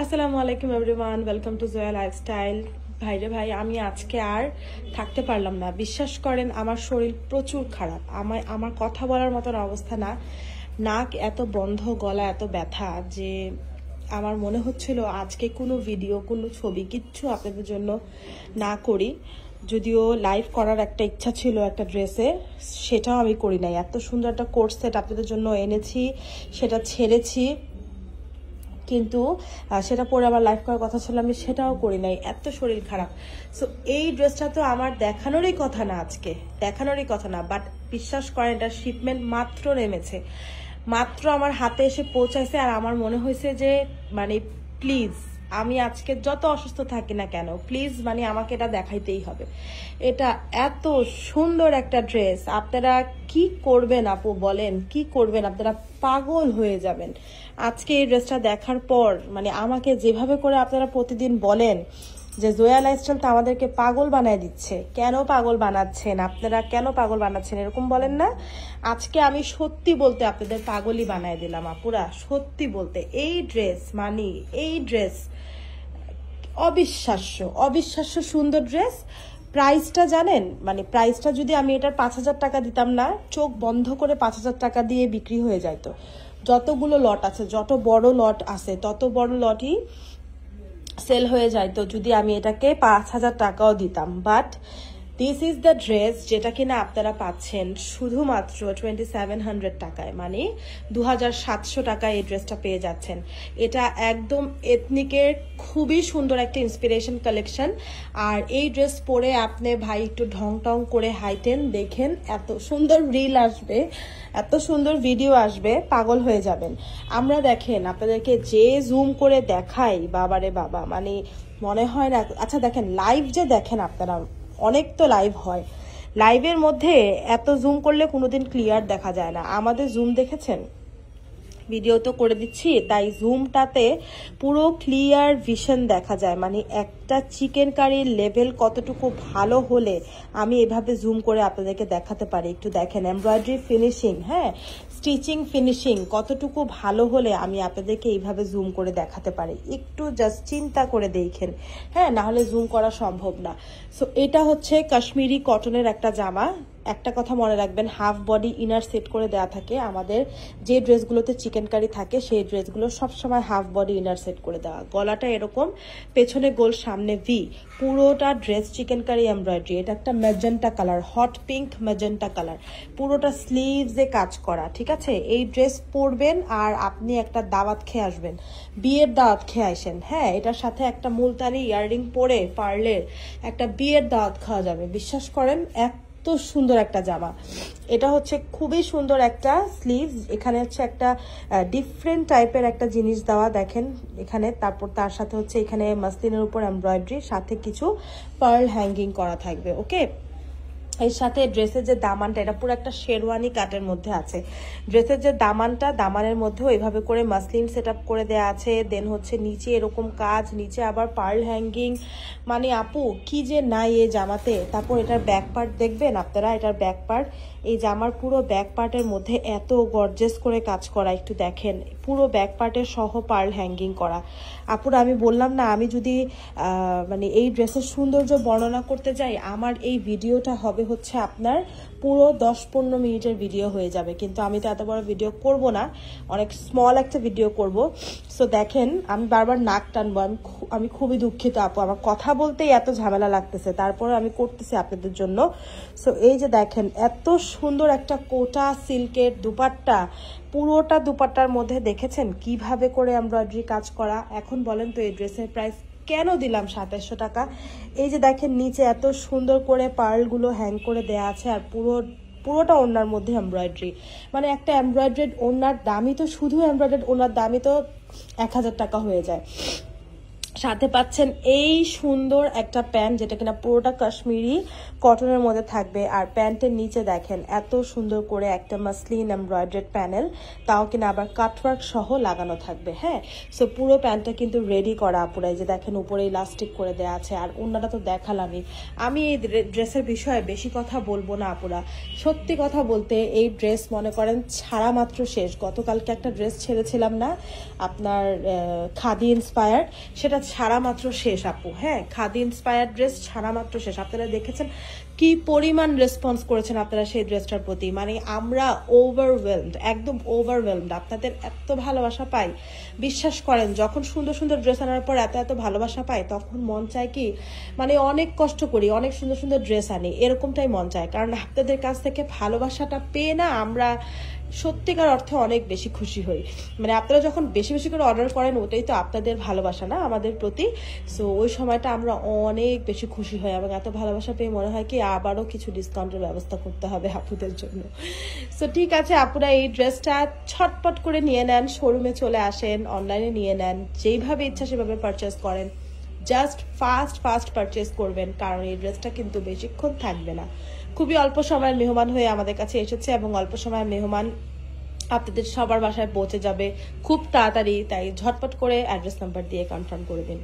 আসসালামু আলাইকুম everyone, welcome to Jaya lifestyle. ভাইরে ভাই, আমি আজকে আর থাকতে পারলাম না। বিশ্বাস করেন, আমার শরীর প্রচুর খারাপ। আমার কথা বলার মতন অবস্থা না। নাক এত বন্ধ, গলা এত ব্যথা যে আমার মনে হচ্ছিল আজকে কোনো ভিডিও, কোনো ছবি কিচ্ছু আপনাদের জন্য না করি। যদিও লাইভ করার একটা ইচ্ছা ছিল একটা ড্রেসে, সেটাও আমি করি নাই। এত সুন্দর একটা কোর্স সেট আপনাদের জন্য এনেছি, সেটা ছেড়েছি, কিন্তু সেটা পরে আবার লাইভ করার কথা ছিল, আমি সেটাও করি নাই, এত শরীর খারাপ। সো এই ড্রেসটা তো আমার দেখানোরই কথা না, আজকে দেখানোরই কথা না, বাট বিশ্বাস করেন এটা শিপমেন্ট মাত্র নেমেছে, মাত্র আমার হাতে এসে পৌঁছাইছে। আর আমার মনে হয়েছে যে মানে প্লিজ, আমি আজকে যত অসুস্থ থাকি না কেন, প্লিজ মানে আমাকে এটা দেখাইতেই হবে। এটা এত সুন্দর একটা ড্রেস, আপনারা কি করবেন আপু বলেন, কি করবেন? আপনারা পাগল হয়ে যাবেন আজকে এই ড্রেসটা দেখার পর। মানে আমাকে যেভাবে করে আপনারা প্রতিদিন বলেন যে জয়া লাইফস্টাইল তো আমাদেরকে পাগল বানায় দিচ্ছে, কেন পাগল বানাচ্ছেন আপনারা, কেন পাগল বানাচ্ছেন এরকম বলেন না। আজকে আমি সত্যি বলতে আপনাদের পাগলই বানায় দিলাম আপুরা, সত্যি বলতে। এই ড্রেস মানে এই ড্রেস অবিশ্বাস্য, অবিশ্বাস্য সুন্দর ড্রেস। প্রাইসটা জানেন, মানে প্রাইসটা যদি আমি এটার 5,000 টাকা দিতাম না, চোখ বন্ধ করে 5,000 টাকা দিয়ে বিক্রি হয়ে যাইতো। যতগুলো লট আছে, যত বড় লট আছে, তত বড় লটই সেল হয়ে যাইতো যদি আমি এটাকে 5,000 টাকাও দিতাম। But this is the dress যেটা কিনা আপনারা পাচ্ছেন শুধুমাত্র 2700 টাকায়, মানে 2700 টাকায় এই ড্রেসটা পেয়ে যাচ্ছেন। এটা একদম এথনিকের খুবই সুন্দর একটা ইন্সপিরেশন কালেকশন। আর এই ড্রেস পরে আপনি ভাই একটু ঢং টং করে হাইটেন, দেখেন এত সুন্দর রিল আসবে, এত সুন্দর ভিডিও আসবে, পাগল হয়ে যাবেন। আমরা দেখেন আপনাদেরকে যে জুম করে দেখাই, বাবারে বাবা, মানে মনে হয় না। আচ্ছা দেখেন লাইভ যে দেখেন আপনারা, অনেক তো লাইভ হয়, লাইভের মধ্যে এত জুম করলে কোনোদিন ক্লিয়ার দেখা যায় না। আমাদের জুম দেখেছেন? ভিডিও তো করে দিচ্ছি, তাই জুমটাতে পুরো ক্লিয়ার ভিশন দেখা যায়। মানে একটা চিকেন কারির লেভেল কতটুকু ভালো হলে আমি এভাবে জুম করে আপনাদেরকে দেখাতে পারি। একটু দেখেন এমব্রয়ডারি ফিনিশিং, হ্যাঁ, স্টিচিং ফিনিশিং কতটুকু ভালো হলে আমি আপনাদেরকে এইভাবে জুম করে দেখাতে পারি। একটু জাস্ট চিন্তা করে দেখেন, হ্যাঁ, না হলে জুম করা সম্ভব না। সো এটা হচ্ছে কাশ্মীরি কটনের একটা জামা। একটা কথা মনে রাখবেন, হাফ বডি ইনার সেট করে দেওয়া থাকে আমাদের যে ড্রেসগুলোতে চিকেন কারি থাকে, সেই ড্রেসগুলো সবসময় হাফ বডি ইনার সেট করে দেওয়া। গলাটা এরকম, পেছনে গোল, সামনে ভি, পুরোটা ড্রেস চিকেন কারি এমব্রয়ডারি। এটা একটা magenta colour, hot pink magenta colour, পুরোটা স্লিভসে কাজ করা, ঠিক আছে। এই ড্রেস পরবেন আর আপনি একটা দাওয়াত খেয়ে আসবেন, বিয়ের দাওয়াত খেয়ে আসেন, হ্যাঁ, এটার সাথে একটা মুলতানি ইয়াররিং পরে পার্লের একটা বিয়ের দাওয়াত খাওয়া যাবে, বিশ্বাস করেন। এত সুন্দর একটা জামা। এটা হচ্ছে খুবই সুন্দর একটা স্লিভস, এখানে হচ্ছে একটা ডিফারেন্ট টাইপের একটা জিনিস দেওয়া দেখেন এখানে। তারপর তার সাথে হচ্ছে এখানে মাসলিনের উপর এমব্রয়ডারি, সাথে কিছু পার্ল হ্যাঙ্গিং করা থাকবে, ওকে। এর সাথে ড্রেসের যে দামানটা, এটা পুরো একটা শেরওয়ানি কাটের মধ্যে আছে। ড্রেসের যে দামানটা, দামানের মধ্যেও এইভাবে করে মাসলিন সেট আপ করে দেওয়া আছে। দেন হচ্ছে নিচে এরকম কাজ, নিচে আবার পার্ল হ্যাঙ্গিং, মানে আপু কি যে নাই এই জামাতে। তারপর এটার ব্যাক পার্ট দেখবেন আপনারা, এটার ব্যাক পার্ট, এই জামার পুরো ব্যাক পার্টের মধ্যে এত গর্জেস করে কাজ করা, একটু দেখেন, পুরো ব্যাক পার্টের সহ পার্ল হ্যাঙ্গিং করা। আপুরা আমি বললাম না, আমি যদি মানে এই ড্রেসের সৌন্দর্য বর্ণনা করতে যাই, আমার এই ভিডিওটা হবে হচ্ছে আপনার পুরো 10-15 মিনিটের ভিডিও হয়ে যাবে, কিন্তু আমি তো এত বড় ভিডিও করব না, অনেক স্মল একটা ভিডিও করব। সো দেখেন, আমি বারবার নাক টানবো, আমি খুবই দুঃখিত আপু, আমার কথা বলতেই এত ঝামেলা লাগতেছে, তারপরে আমি করতেছি আপনাদের জন্য। সো এই যে দেখেন এত সুন্দর একটা কোটা সিল্কের দুপাট্টা, পুরোটা দুপাট্টার মধ্যে দেখেছেন কিভাবে করে এমব্রয়ডারি কাজ করা। এখন বলেন তো এই ড্রেসের প্রাইস কেন দিলাম 2700 টাকা? এই যে দেখেন নিচে এত সুন্দর করে পার্লগুলো হ্যাং করে দেয়া আছে, আর পুরোটা ওড়নার মধ্যে এমব্রয়ডারি। মানে একটা এমব্রয়ডারিড ওড়নার দামই তো, শুধু এমব্রয়ডারিড ওড়নার দামই তো 1000 টাকা হয়ে যায়। সাথে পাচ্ছেন এই সুন্দর একটা প্যান্ট, যেটা কিনা পুরোটা কাশ্মীরি কটনের মধ্যে থাকবে। আর প্যান্টের নিচে দেখেন এত সুন্দর করে একটা মাসলিন এমব্রয়ডারি প্যানেল, তাও কিনা আবার কাটওয়ার্ক সহ লাগানো থাকবে। হ্যাঁ, সো পুরো প্যান্টটা কিন্তু রেডি করা আপুরা, এই যে দেখেন উপরে ইলাস্টিক করে দেওয়া আছে। আর অন্যটা তো দেখালামই। আমি এই ড্রেসের বিষয়ে বেশি কথা বলবো না আপুরা, সত্যি কথা বলতে এই ড্রেস মনে করেন ছাড়া মাত্র শেষ। গতকালকে একটা ড্রেস ছেড়েছিলাম না আপনার খাদি ইন্সপায়ার্ড, সেটা ছাড়া মাত্র শেষ আপু। হ্যাঁ, খাদি ইন্সপায়ার্ড ড্রেস ছাড়া মাত্র শেষ। আপনারা দেখেছেন কি পরিমাণ রেসপন্স করেছেন আপনারা সেই ড্রেসটার প্রতি, মানে আমরা ওভারওয়েলমড, একদম ওভারওয়েলমড। আপনাদের এত ভালোবাসা পাই, বিশ্বাস করেন যখন সুন্দর সুন্দর ড্রেস আনার পর এত এত ভালোবাসা পাই, তখন মন চায় কি মানে অনেক কষ্ট করি, অনেক সুন্দর সুন্দর ড্রেস আনি, এরকমটাই মন চায়। কারণ আপনাদের কাছ থেকে ভালোবাসাটা পেয়ে না আমরা সত্যিকার অর্থে অনেক বেশি খুশি হই। মানে আপনারা যখন বেশি বেশি করে অর্ডার করেন, ওটাই তো আপনাদের ভালোবাসা না আমাদের প্রতি। সো ওই সময়টা আমরা অনেক বেশি খুশি হই, এবং এত ভালোবাসা পেয়ে মনে হয় কি আবারও কিছু ডিসকাউন্টের ব্যবস্থা করতে হবে আপুদের জন্য। সো ঠিক আছে আপুরা, এই ড্রেসটা ছটপট করে নিয়ে নেন, শোরুমে চলে আসেন, অনলাইনে নিয়ে নেন, যেইভাবে ইচ্ছা সেভাবে পারচেস করেন। জাস্ট ফাস্ট পারচেস করবেন, কারণ এই ড্রেসটা কিন্তু বেশিক্ষণ থাকবে না। খুবই অল্প সময়ের মেহমান হয়ে আমাদের কাছে এসেছে, এবং অল্প সময়ের মেহমান আপনাদের সবার বাসায় পৌঁছে যাবে খুব তাড়াতাড়ি। তাই ঝটপট করে অ্যাড্রেস নাম্বার দিয়ে কনফার্ম করে দিন।